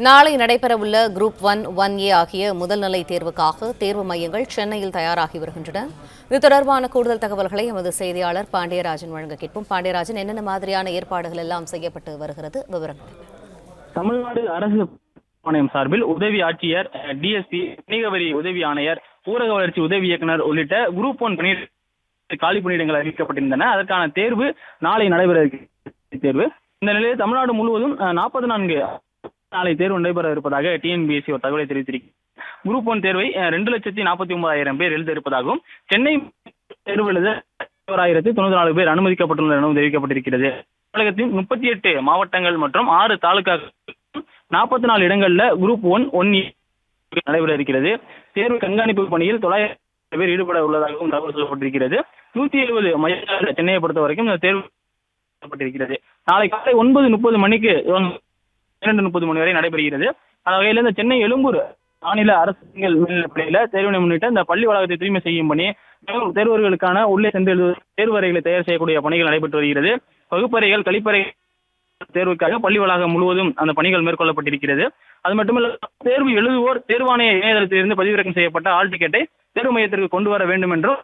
நாளை நடைபெறவுள்ள group 1, 1A ஆகிய முதல்நிலை தேர்வுக்காக தேர்வு மையங்கள் சென்னையில் தயாராகி வருகின்றன. இது தொடர்பான கூடுதல் தகவல்களை எமது செய்தியாளர் பாண்டியராஜன் வழங்க கேட்போம். பாண்டியராஜன், என்னென்ன மாதிரியான ஏற்பாடுகள் எல்லாம் செய்யப்பட்டு வருகிறது, விவரங்கள்? தமிழ்நாடு அரசு ஆணையம் சார்பில் உதவி ஆட்சியர், டிஎஸ்பி, வணிக வரி உதவி ஆணையர், ஊரக வளர்ச்சி உதவி இயக்குநர் உள்ளிட்ட குரூப் 1 காலி பணியிடங்கள் அறிவிக்கப்பட்டிருந்தன. அதற்கான தேர்வு நாளை நடைபெற தேர்வு. இந்த நிலையில் தமிழ்நாடு முழுவதும் 44 நாளை தேர்வு நடைபெற இருப்பதாக டிஎன்பிஎஸ்சி ஒரு தகவலை தெரிவித்திருக்கிறது. குரூப் 1 தேர்வை 2,49,000 பேர் எழுத இருப்பதாகவும், சென்னை தேர்வு எழுத 1,094 பேர் அனுமதிக்கப்பட்டுள்ளனர் எனவும் தெரிவிக்கப்பட்டிருக்கிறது. தமிழகத்தின் 38 மாவட்டங்கள் மற்றும் 6 தாலுகா 44 இடங்கள்ல குரூப் 1, 1A நடைபெற இருக்கிறது. தேர்வு கண்காணிப்பு பணியில் 900 பேர் ஈடுபட உள்ளதாகவும் தகவல் சொல்லப்பட்டிருக்கிறது. 170 மையங்கள் சென்னையை பொறுத்த வரைக்கும் இந்த தேர்வு பட்டிருக்கிறது. நாளை காலை 9:30 மணிக்கு 12:30 மணி வரை நடைபெறுகிறது. அந்த வகையில் இந்த சென்னை எழும்பூர் மாநில அரசு மேல்நிலைப்பள்ளியில தேர்வினை முன்னிட்டு இந்த பள்ளி வளாகத்தை தூய்மை செய்யும் பணி, தேர்வர்களுக்கான உள்ளே சென்று தேர்வு அறைகளை தயார் செய்யக்கூடிய பணிகள் நடைபெற்று வருகிறது. வகுப்பறைகள், கழிப்பறை தேர்வுக்காக பள்ளி வளாகம் முழுவதும் அந்த பணிகள் மேற்கொள்ளப்பட்டிருக்கிறது. அது மட்டுமல்ல, தேர்வு எழுதுவோர் தேர்வாணைய இணையதளத்திலிருந்து பதிவிறக்கம் செய்யப்பட்ட ஆல் டிக்கெட்டை தேர்வு மையத்திற்கு கொண்டு வர வேண்டும் என்றும்,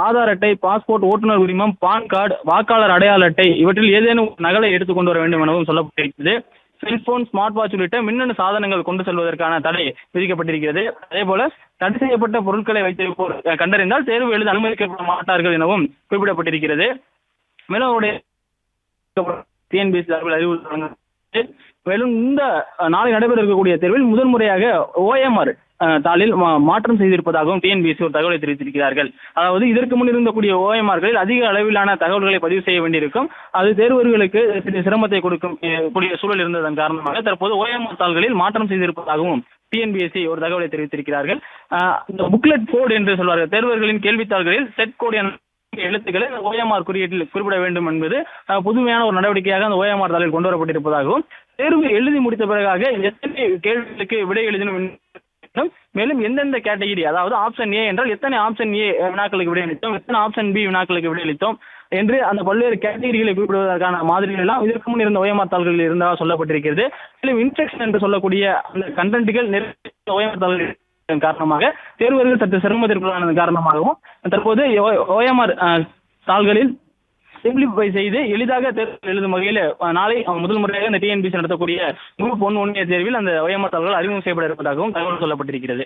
ஆதார் அட்டை, பாஸ்போர்ட், ஓட்டுநர் உரிமம், பான் கார்டு, வாக்காளர் அடையாள அட்டை இவற்றில் ஏதேனும் நகலை எடுத்துக் கொண்டு வர வேண்டும் எனவும் சொல்லப்பட்டிருக்கிறது. செல்போன், ஸ்மார்ட் வாட்ச் உள்ளிட்ட மின்னணு சாதனங்கள் கொண்டு செல்வதற்கான தடை விதிக்கப்பட்டிருக்கிறது. அதே போல தடை செய்யப்பட்ட பொருட்களை வைத்திருப்போர் கண்டறிந்தால் தேர்வு எழுத அனுமதிக்கப்பட மாட்டார்கள் எனவும் குறிப்பிடப்பட்டிருக்கிறது. மேலும் அவருடைய டிஎன்பிஎஸ்சி சார்பில் அறிவுறுத்தல். மேலும் இந்த நாளை நடைபெற இருக்கக்கூடிய தேர்வில் முதன்முறையாக OMR தாளில் மாற்றம் செய்திருப்பதாகவும் டிஎன்பிஎஸ்சி ஒரு தகவலை தெரிவித்திருக்கிறார்கள். அதாவது இதற்கு முன் இருந்தக்கூடிய OMRகளில் அதிக அளவிலான தகவல்களை பதிவு செய்ய வேண்டியிருக்கும். அது தேர்வர்களுக்கு சிரமத்தை கொடுக்கும் கூடிய சூழல் இருந்ததன் காரணமாக தற்போது OMR தாள்களில் மாற்றம் செய்திருப்பதாகவும் டிஎன்பிஎஸ்சி ஒரு தகவலை தெரிவித்திருக்கிறார்கள். இந்த புக்லெட் கோட் என்று சொல்வார்கள், தேர்வர்களின் கேள்வித்தாள்களில் செட் கோட் என எழுத்துக்களை OMR குறியீட்டில் குறிப்பிட வேண்டும் என்பது புதுமையான ஒரு நடவடிக்கையாக அந்த OMR தாளில் கொண்டு வரப்பட்டிருப்பதாகவும், தேர்வு எழுதி முடித்த பிறகாக எத்தனை கேள்விகளுக்கு விடை எழுதினும், மேலும் எந்தெந்த கேட்டகிரி, அதாவது ஆப்ஷன் ஏ என்றால் எத்தனை ஆப்ஷன் ஏ வினாக்களுக்கு விடையளித்தோம், எத்தனை ஆப்ஷன் பி வினாக்களுக்கு விடையளித்தோம் என்று அந்த பல்வேறு கேட்டகிரிகளை குறிப்பிடுவதற்கான மாதிரிகள் எல்லாம் இதற்கு முன் இருந்த OMR தாள்களில் இருந்ததாக சொல்லப்பட்டிருக்கிறது. மேலும் இன்ஸ்ட்ரக்ஷன் என்று சொல்லக்கூடிய அந்த கண்டென்ட்டுகள் OMR தாள்கள் காரணமாக தேர்வர்கள் சற்று சிரமத்திற்குள்ளானதன் காரணமாகவும் தற்போது OMR தாள்களில் சிம்பிளிஃபை செய்து எளிதாக தேர்வு எழுதும் வகையில் நாளை முதல் முறையாக இந்த டிஎன்பிஎஸ்சி நடத்தக்கூடிய குரூப் 1, 1A தேர்வில் அந்த OMR தாள்கள் அறிமுகம் செய்யப்பட இருப்பதாகவும் தகவல் சொல்லப்பட்டிருக்கிறது.